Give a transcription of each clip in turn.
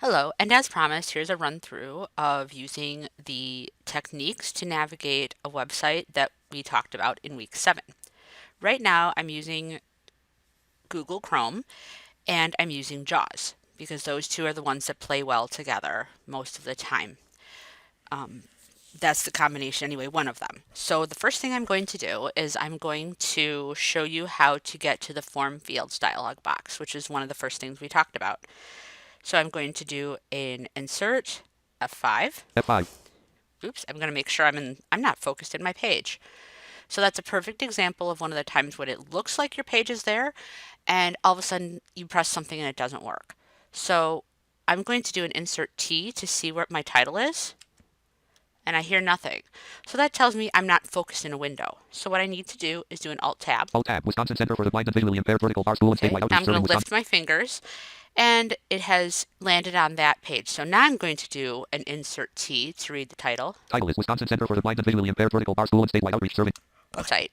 Hello, and as promised, here's a run through of using the techniques to navigate a website that we talked about in week 7. Right now, I'm using Google Chrome and I'm using JAWS because those two are the ones that play well together most of the time. Um, that's the combination anyway, one of them. So the first thing I'm going to do is I'm going to show you how to get to the form fields dialog box, which is one of the first things we talked about. So I'm going to do an insert F5. F5. Oops, I'm going to make sure I'm not focused in my page. So that's a perfect example of one of the times when it looks like your page is there and all of a sudden you press something and it doesn't work. So I'm going to do an insert T to see where my title is, and I hear nothing. So that tells me I'm not focused in a window. So what I need to do is do an Alt Tab. Alt Tab. Wisconsin Center for the Blind and Visually Impaired Vertical Bar School and Okay, Statewide now Outreach I'm going Serving to lift Wisconsin. my fingers and it has landed on that page. So now I'm going to do an insert T to read the title. Title is Wisconsin Center for the Blind and Visually Impaired Vertical Bar School and Statewide Outreach Serving Site.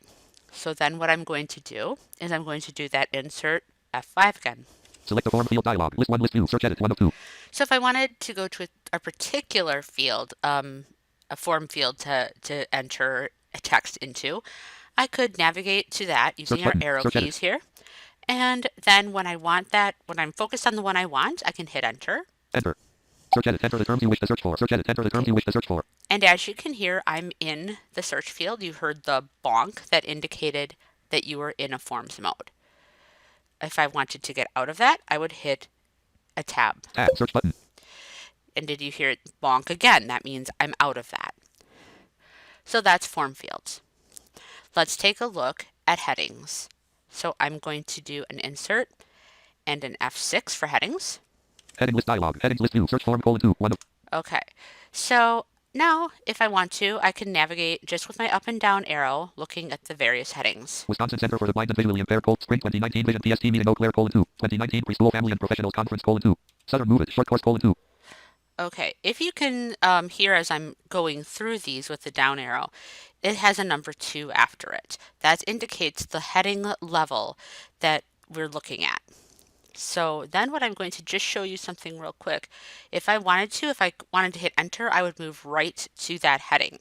So then what I'm going to do is I'm going to do that insert F5 again. Select the form field dialog. List 1, list 2, search edit 1 of 2. So if I wanted to go to a particular field, a form field to enter a text into, I could navigate to that using Search our button. arrow Search edit. keys here. And then when I'm focused on the one I want, I can hit enter. Enter. Search edit. Enter the terms you wish to search for. Search edit. Enter the terms you wish to search for. And as you can hear, I'm in the search field. You heard the bonk that indicated that you were in a forms mode. If I wanted to get out of that, I would hit a tab. Tab. Search button. And did you hear it bonk again? That means I'm out of that. So that's form fields. Let's take a look at headings. So I'm going to do an insert and an F6 for headings. Heading list dialog. Headings list 2. Search form colon 2. 1 of. Okay. So now, if I want to, I can navigate just with my up and down arrow looking at the various headings. Wisconsin Center for the Blind and Visually Impaired Spring 2019 Vision PST Meeting Eau Claire colon 2. 2019 Preschool Family and Professionals Conference colon 2. Southern Move It Short Course colon 2. Okay, if you can hear as I'm going through these with the down arrow, it has a number 2 after it. That indicates the heading level that we're looking at. So then what I'm going to just show you something real quick. If I wanted to hit enter, I would move right to that heading.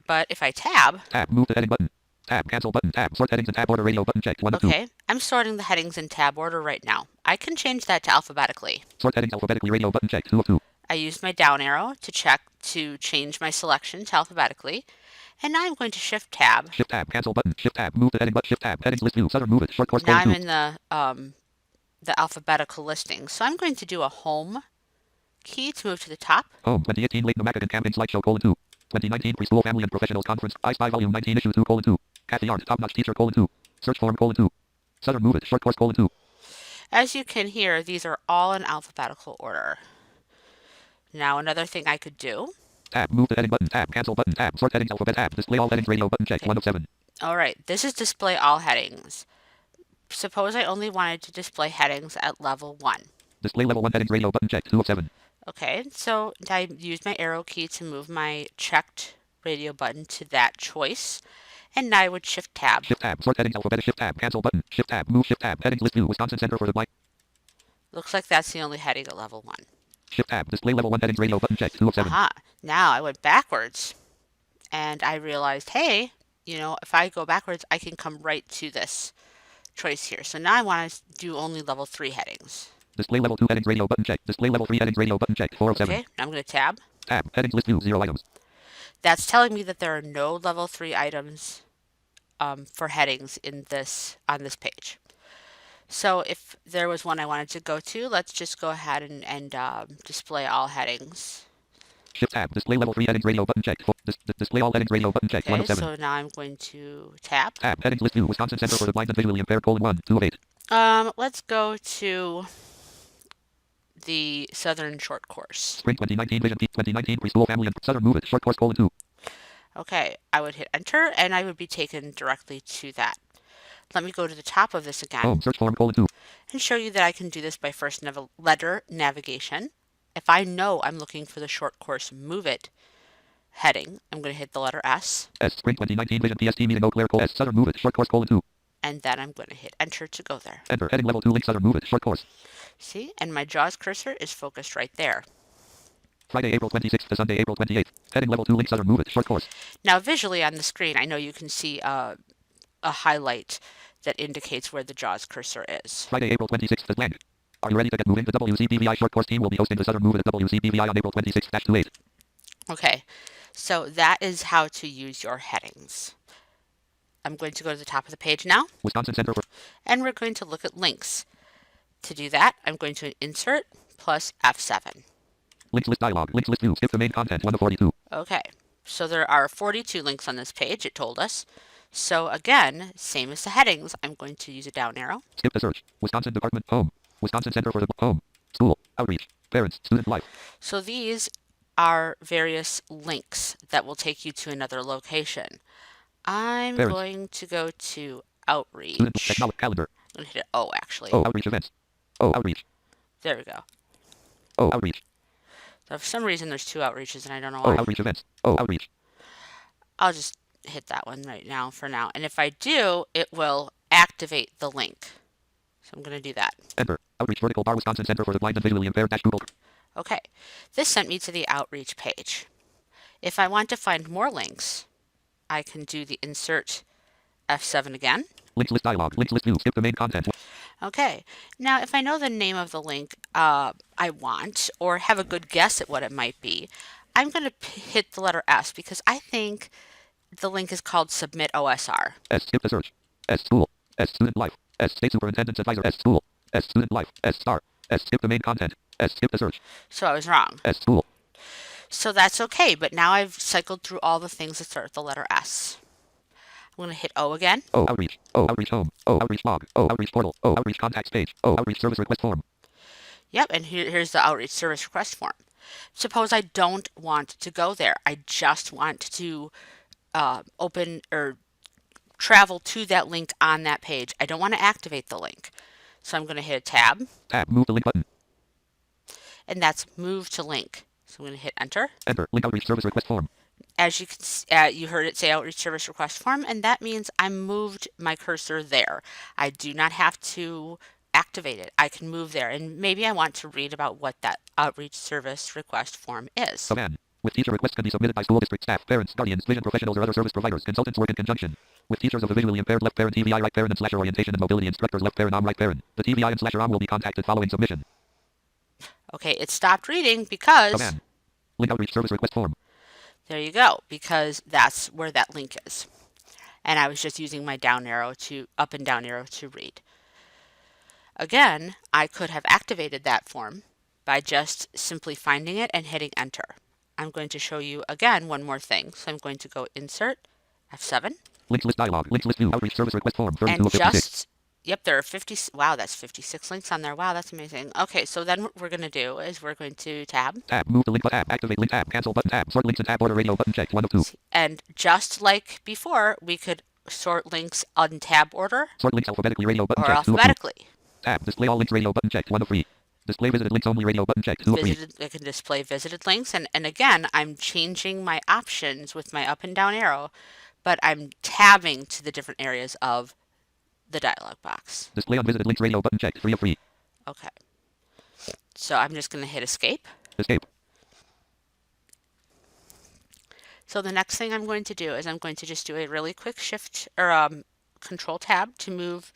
But if I tab, move the heading button. Tab, cancel button, tab, sort headings and tab order radio button checked. 1 of 2. okay, I'm sorting the headings in tab order right now. I can change that to alphabetically. Sort headings alphabetically radio button checked. 2 of 2. I used my down arrow to change my selection to alphabetically. And now I'm going to Shift Tab. Shift Tab, cancel button, Shift Tab, move the heading button, Shift Tab, headings list 2, Southern Move It, short course Now colon 2. I'm in the alphabetical listing. So I'm going to do a Home key to move to the top. Home, 2018 Late Namakan Campaign Slideshow colon 2. 2019 Preschool Family and Professionals Conference, I Spy Volume 19 Issue 2 colon 2. Kathy Art, Top Notch Teacher colon 2. Search form colon 2. Southern Move It, short course colon 2. As you can hear, these are all in alphabetical order. Now another thing I could do. Tab, move the heading button, tab, cancel button, tab, sort headings alphabet, tab, display all headings radio button checked. 1 of 7. All right, this is display all headings. Suppose I only wanted to display headings at level 1. Display level 1 headings radio button checked. 2 of 7. Okay, so I used my arrow key to move my checked radio button to that choice. And now I would Shift Tab. Shift Tab, sort headings alphabet, Shift Tab, cancel button, Shift Tab, move Shift Tab, headings list 2, Wisconsin Center for the Blind. Looks like that's the only heading at level 1. Shift Tab, display level 1 headings radio button checked. 2 of 7. Aha, now I went backwards. And I realized, hey, if I go backwards, I can come right to this choice here. So now I want to do only level 3 headings. Display level 2 headings radio button checked. Display level 3 headings radio button checked. 4 of 7. Okay, now I'm going to tab. Tab, headings list 2, 0 items. That's telling me that there are no level 3 items for headings on this page. So if there was one I wanted to go to, let's just go ahead and display all headings. Shift Tab, display level 3 headings radio button checked. Display all headings radio button checked. Okay, 1 of 7. so now I'm going to tab. Tab, headings list 2, Wisconsin Center for the Blind and Visually Impaired colon 1, 2 of 8. Let's go to the Southern Short Course. Spring 2019 Vision 2019 Preschool Family and Southern Move It, short course colon 2. Okay, I would hit enter and I would be taken directly to that. Let me go to the top of this again. Home, search form colon 2. And show you that I can do this by first letter navigation. If I know I'm looking for the short course Move It heading, I'm going to hit the letter S. S, Spring 2019 Vision PST Meeting Eau Claire colon S, Southern Move It, short course colon 2. and then I'm going to hit enter to go there. Enter. Heading level 2 links other move it. Short course. See, and my JAWS cursor is focused right there. Friday, April 26th to Sunday, April 28th. Heading level 2 links other move it. Short course. Now visually on the screen, I know you can see a highlight that indicates where the JAWS cursor is. Friday, April 26th to blank. Are you ready to get moving? The WCBVI short course team will be hosting the Southern Move at WCBVI on April 26th-28. Okay, so that is how to use your headings. I'm going to go to the top of the page now. Wisconsin Center for... And we're going to look at links. To do that, I'm going to insert plus F7. Links list dialog. Links list view. Skip the main content 1 of 42. Okay, so there are 42 links on this page, it told us. So again, same as the headings, I'm going to use a down arrow. Skip the search. Wisconsin Department Home. Wisconsin Center for the Home. School. Outreach. Parents. Student life. So these are various links that will take you to another location. I'm Parents. going to go to outreach. Student technology calendar. I'm going to hit O actually. Oh, outreach events. Oh, outreach. There we go. Oh, outreach. So for some reason there's two outreaches and I don't know Oh, why. outreach events. Oh, outreach. I'll just hit that one right now for now. And if I do, it will activate the link. So I'm going to do that. Enter. Outreach vertical bar Wisconsin Center for the Blind and Visually Impaired dash Google. Okay. This sent me to the outreach page. If I want to find more links, I can do the insert F7 again. Links list dialog. Links list view. Skip the main content. Okay. Now, if I know the name of the link I want or have a good guess at what it might be, I'm going to hit the letter S because I think the link is called Submit OSR. S. Skip the search. S. School. S. Student life. S. State Superintendent's Advisor. S. School. S. Student life. S. Star. S. Skip the main content. S. Skip the search. So I was wrong. S. School. So that's okay, but now I've cycled through all the things that start with the letter S. I'm going to hit O again. Oh, outreach. Oh, outreach home. Oh, outreach log. Oh, outreach portal. Oh, outreach contacts page. Oh, outreach service request form. Yep, and here's the outreach service request form. Suppose I don't want to go there. I just want to open or travel to that link on that page. I don't want to activate the link. So I'm going to hit a tab. Tab. Move the link button. And that's move to link. So I'm going to hit enter. Enter. Link outreach service request form. As you can you heard it say outreach service request form, and that means I moved my cursor there. I do not have to activate it. I can move there, and maybe I want to read about what that outreach service request form is. Command. With teacher requests can be submitted by school district staff, parents, guardians, vision professionals, or other service providers. Consultants work in conjunction. With teachers of the visually impaired left parent TVI right parent and / orientation and mobility instructors left parent right parent. The TVI and / will be contacted following submission. Okay, it stopped reading because... Command. Link outreach service request form. There you go, because that's where that link is. And I was just using my down arrow up and down arrow to read. Again, I could have activated that form by just simply finding it and hitting enter. I'm going to show you again one more thing. So I'm going to go insert F7. Links list dialog. Links list view. Outreach service request form. 32 And of 56. yep, there are 50. Wow, that's 56 links on there. Wow, that's amazing. Okay, so then what we're going to do is we're going to tab. Tab. Move the link button. Tab. Activate link tab. Cancel button tab. Sort links and tab order radio button checked 1 of 2. And just like before, we could sort links on tab order. Sort links alphabetically radio button or checked 2 of 2. alphabetically. Tab. Display all links radio button checked 1 of 3. Display visited links only radio button checked 2 of 3. I can display visited links, and again, I'm changing my options with my up and down arrow, but I'm tabbing to the different areas of the dialog box. Display unvisited links radio button checked 3 of 3. Okay. So I'm just going to hit escape. Escape. So the next thing I'm going to do is I'm going to just do a really quick shift or control tab to move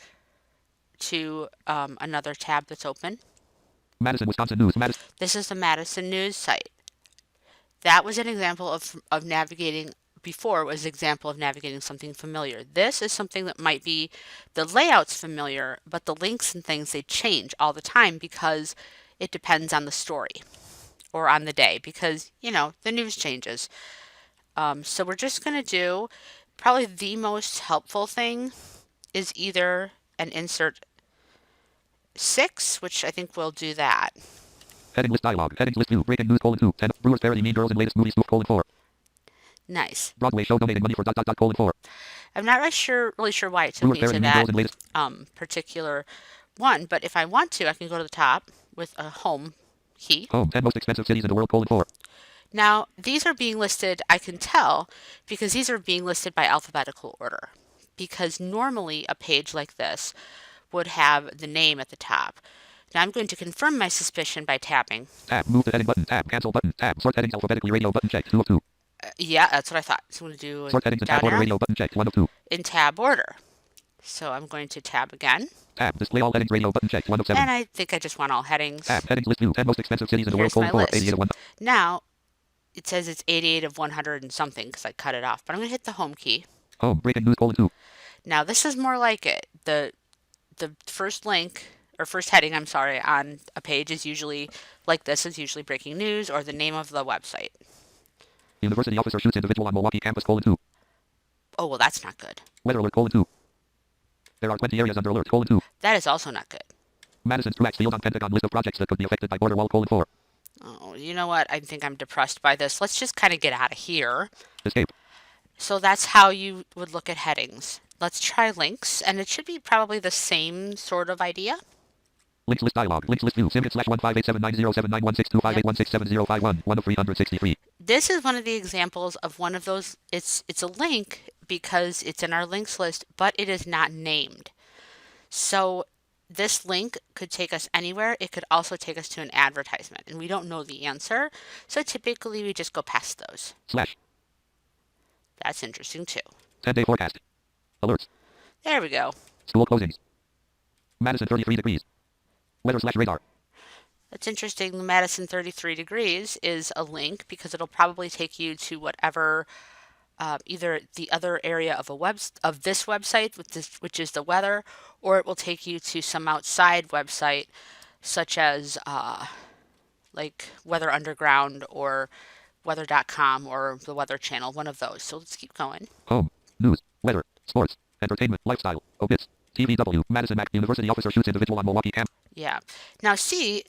to another tab that's open. Madison, Wisconsin News. Madison. This is the Madison News site. That was an example of navigating. Before was an example of navigating something familiar. This is something that might be, the layout's familiar, but the links and things, they change all the time because it depends on the story or on the day because, you know, the news changes. So we're just going to do, probably the most helpful thing is either an insert 6, which I think we'll do that. Heading list dialog. Headings list view. Breaking news : 2. 10. Brewers parody Mean Girls and latest movie spoof : 4. Nice. Broadway show donating money for ... 4. I'm not really sure why it took me to that particular one, but if I want to, I can go to the top with a home key. Home. 10 most expensive cities in the world : 4. Now, these are being listed, I can tell, because these are being listed by alphabetical order. because normally a page like this would have the name at the top. Now I'm going to confirm my suspicion by tabbing. Tab. Move to heading button. Tab. Cancel button. Tab. Sort headings alphabetically. Radio button checked. 2 of 2. Yeah, that's what I thought. So I'm going to do Sort headings in tab down order. arrow Radio button checked. 1 of 2. in tab order. So I'm going to tab again. Tab. Display all headings. Radio button checked. 1 of 7. And I think I just want all headings. Tab. Headings list view. 10 most expensive cities in the world. Here's my 4. list. 88 of 1. Now it says it's 88 of 100 and something because I cut it off. But I'm going to hit the home key. Home. Breaking news. 2. Now this is more like it. The first link or first heading, I'm sorry, on a page is usually like this, is usually breaking news or the name of the website. University officer shoots individual on Milwaukee campus. 2. Oh, well, that's not good. Weather alert. 2. There are 20 areas under alert. 2. That is also not good. Madison's Truax Field on Pentagon list of projects that could be affected by border wall. 4. Oh, you know what? I think I'm depressed by this. Let's just kind of get out of here. Escape. So that's how you would look at headings. Let's try links, and it should be probably the same sort of idea. Links list dialog. Links list view. Simit / 1587907916258167051. 1 of 363. This is one of the examples of one of those. It's a link because it's in our links list, but it is not named. So this link could take us anywhere. It could also take us to an advertisement, and we don't know the answer. So typically we just go past those. Slash. That's interesting too. 10-day forecast. Alerts. There we go. School closings. Madison 33 degrees. Weather / radar. That's interesting. The Madison 33 degrees is a link because it'll probably take you to whatever either the other area of this website, which is the weather, or it will take you to some outside website such as like Weather Underground or weather.com or the Weather Channel, one of those. So let's keep going. Home. News. Weather. Sports. Entertainment. Lifestyle. Obits. TVW. Madison Mac. University officer shoots individual on Milwaukee camp. Yeah. Now see,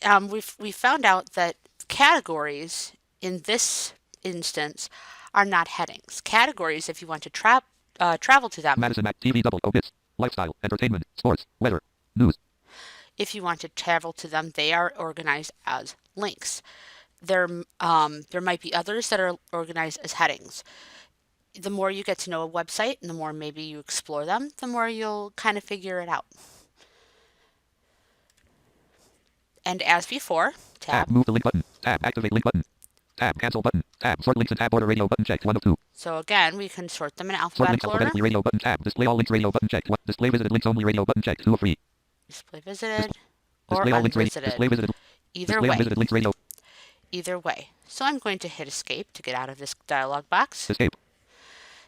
we found out that categories in this instance are not headings. Categories, if you want to travel to them, Madison Mac. TVW. Obits. Lifestyle. Entertainment. Sports. Weather. News. if you want to travel to them, they are organized as links. There might be others that are organized as headings. The more you get to know a website and the more maybe you explore them, the more you'll kind of figure it out. And as before, tab. Move the link button. Tab. Activate link button. Tab. Cancel button. Tab. Sort links in tab order. Radio button checked. 1 of 2. So again, we can sort them in Sort links alphabetical order. alphabetically. Radio button tab. Display all links. Radio button checked. Display visited links only. Radio button checked. 2 of 3. Display visited or Display all links. unvisited. Display visited. Either Display way. unvisited links. Radio. Either way. So I'm going to hit escape to get out of this dialog box. Escape.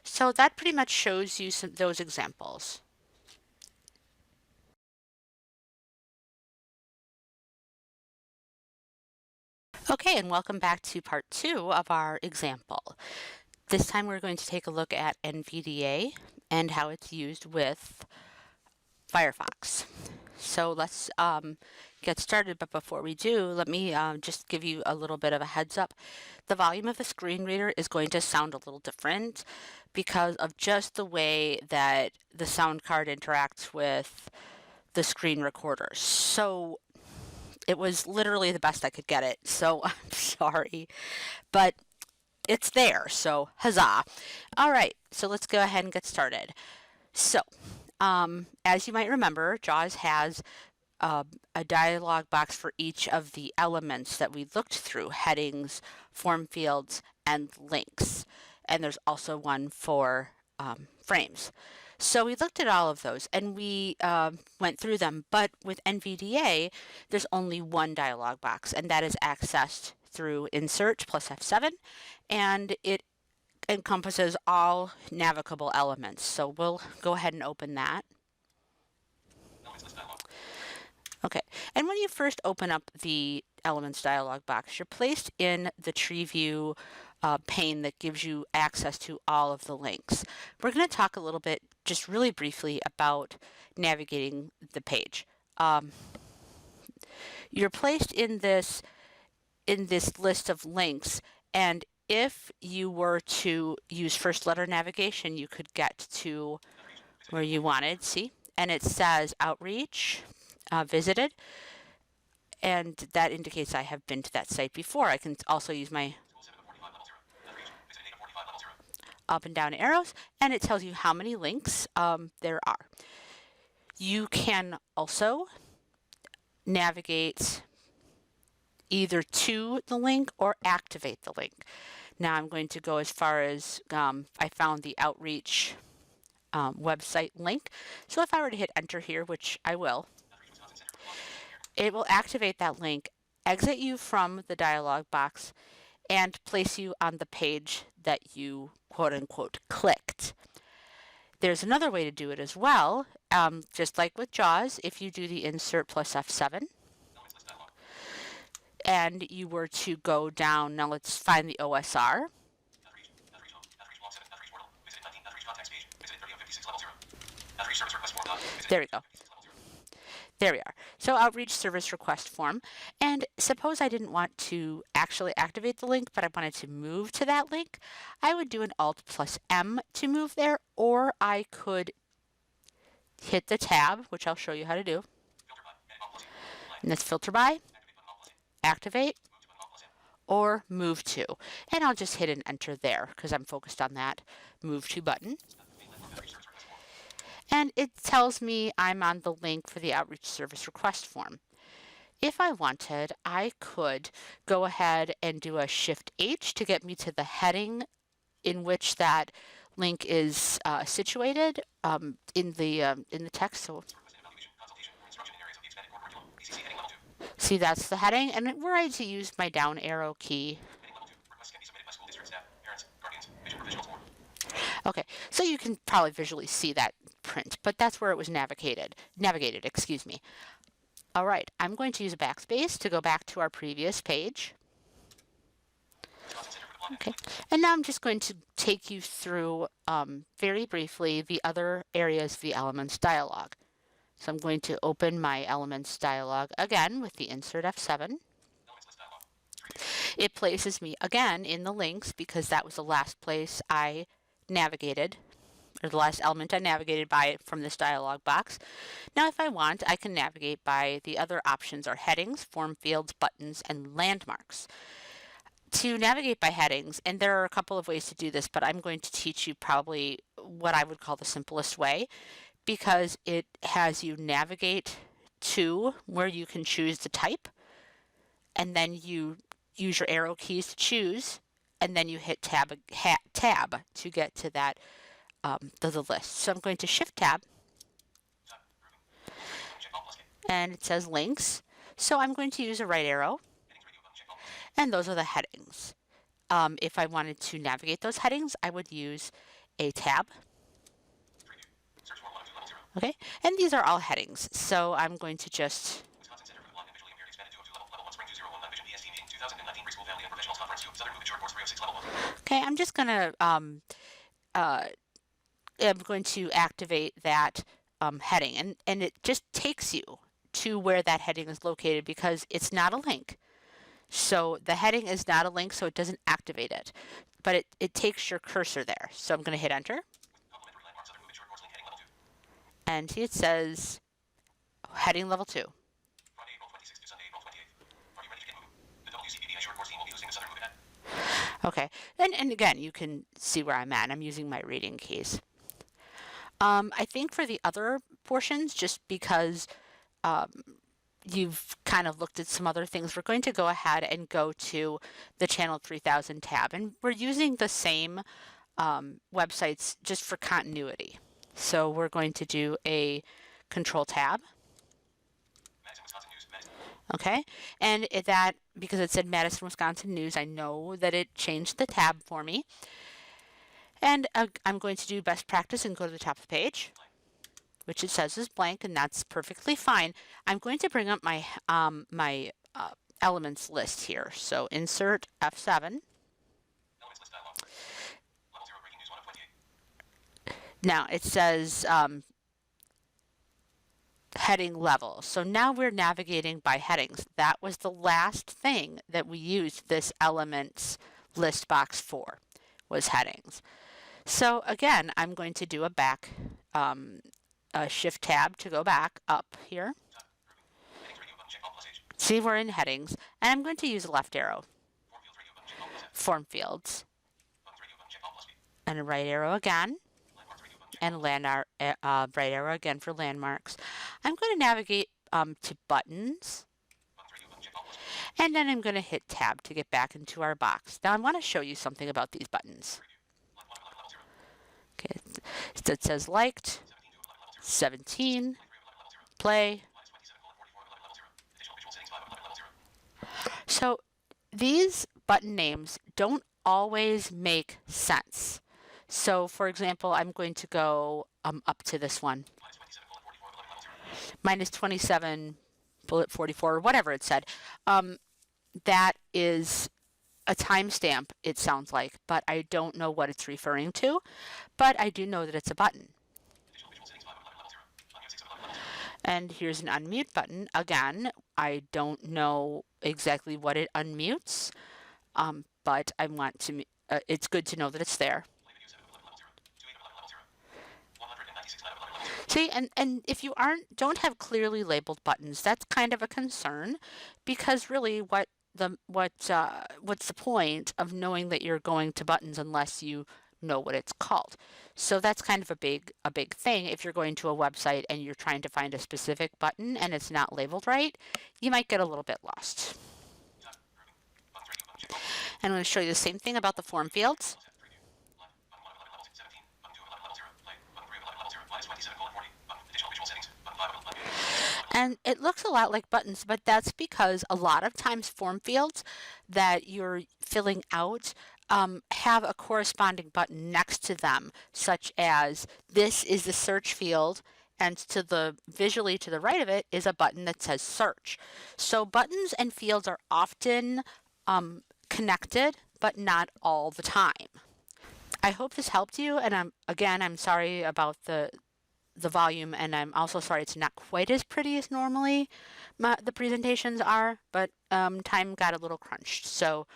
So that pretty much shows you those examples. Okay, and welcome back to part 2 of our example. This time we're going to take a look at NVDA and how it's used with Firefox. So let's get started, but before we do, let me just give you a little bit of a heads up. The volume of the screen reader is going to sound a little different because of just the way that the sound card interacts with the screen recorder. So it was literally the best I could get it, so I'm sorry, but it's there, so huzzah. All right, so let's go ahead and get started. So, as you might remember, JAWS has a dialog box for each of the elements that we looked through: headings, form fields, and links. And there's also one for frames. So we looked at all of those and we went through them, but with NVDA, there's only one dialog box, and that is accessed through Insert plus F7, and it encompasses all navigable elements. So we'll go ahead and open that. Okay, and when you first open up the Elements dialog box, you're placed in the tree view pane that gives you access to all of the links. We're going to talk a little bit, just really briefly, about navigating the page. You're placed in this list of links, and if you were to use first letter navigation, you could get to where you wanted, see? And it says outreach, visited, and that indicates I have been to that site before. I can also use my up and down arrows, and it tells you how many links there are. You can also navigate either to the link or activate the link. Now I'm going to go as far as I found the outreach website link. So if I were to hit enter here, which I will, it will activate that link, exit you from the dialog box, and place you on the page that you quote unquote clicked. There's another way to do it as well. Just like with JAWS, if you do the insert plus F7 and you were to go down, now let's find the OSR. There we go. There we are. So outreach service request form. And suppose I didn't want to actually activate the link, but I wanted to move to that link. I would do an Alt plus M to move there, or I could hit the tab, which I'll show you how to do. And that's filter by, activate, or move to. And I'll just hit an enter there because I'm focused on that move to button. And it tells me I'm on the link for the outreach service request form. If I wanted, I could go ahead and do a Shift H to get me to the heading in which that link is situated in the text. So see, that's the heading, and were I to use my down arrow key. Okay, so you can probably visually see that print, but that's where it was navigated, excuse me. All right, I'm going to use a backspace to go back to our previous page. Okay, and now I'm just going to take you through very briefly the other areas of the Elements dialog. So I'm going to open my Elements dialog again with the insert F7. It places me again in the links because that was the last place I navigated, or the last element I navigated by from this dialog box. Now if I want, I can navigate by the other options are headings, form fields, buttons, and landmarks. To navigate by headings, and there are a couple of ways to do this, but I'm going to teach you probably what I would call the simplest way, because it has you navigate to where you can choose the type, and then you use your arrow keys to choose, and then you hit tab to get to that the list. So I'm going to Shift Tab, and it says links. So I'm going to use a right arrow, and those are the headings. If I wanted to navigate those headings, I would use a tab. Okay, and these are all headings. So I'm going to just okay, I'm just going to I'm going to activate that heading, and it just takes you to where that heading is located because it's not a link. So the heading is not a link, so it doesn't activate it, but it takes your cursor there. So I'm going to hit enter, and see it says heading level 2. Okay, and again, you can see where I'm at. I'm using my reading keys. I think for the other portions, just because you've kind of looked at some other things, we're going to go ahead and go to the Channel 3000 tab. And we're using the same websites just for continuity. So we're going to do a Control Tab. Okay, and that, because it said Madison, Wisconsin News, I know that it changed the tab for me. And I'm going to do best practice and go to the top of the page, which it says is blank, and that's perfectly fine. I'm going to bring up my elements list here. So insert F7. Now it says heading level. So now we're navigating by headings. That was the last thing that we used this elements list box for, was headings. So again, I'm going to do a Shift Tab to go back up here. See, we're in headings, and I'm going to use a left arrow. Form fields. and a right arrow again, and right arrow again for landmarks. I'm going to navigate to buttons, and then I'm going to hit tab to get back into our box. Now I want to show you something about these buttons. Okay, so it says liked, 17, play. So these button names don't always make sense. So for example, I'm going to go up to this one. Minus 27, bullet 44, or whatever it said. That is a timestamp, it sounds like, but I don't know what it's referring to. But I do know that it's a button. And here's an unmute button. Again, I don't know exactly what it unmutes, but I want to. It's good to know that it's there. See, and if you don't have clearly labeled buttons, that's kind of a concern, because really, what's the point of knowing that you're going to buttons unless you know what it's called? So that's kind of a big thing. If you're going to a website and you're trying to find a specific button and it's not labeled right, you might get a little bit lost. And I'm going to show you the same thing about the form fields. And it looks a lot like buttons, but that's because a lot of times form fields that you're filling out have a corresponding button next to them, such as this is the search field, and visually to the right of it is a button that says search. So buttons and fields are often connected, but not all the time. I hope this helped you, and I'm sorry about the volume, and I'm also sorry it's not quite as pretty as normally the presentations are, but time got a little crunched. So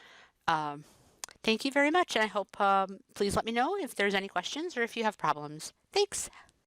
thank you very much, and I hope please let me know if there's any questions or if you have problems. Thanks.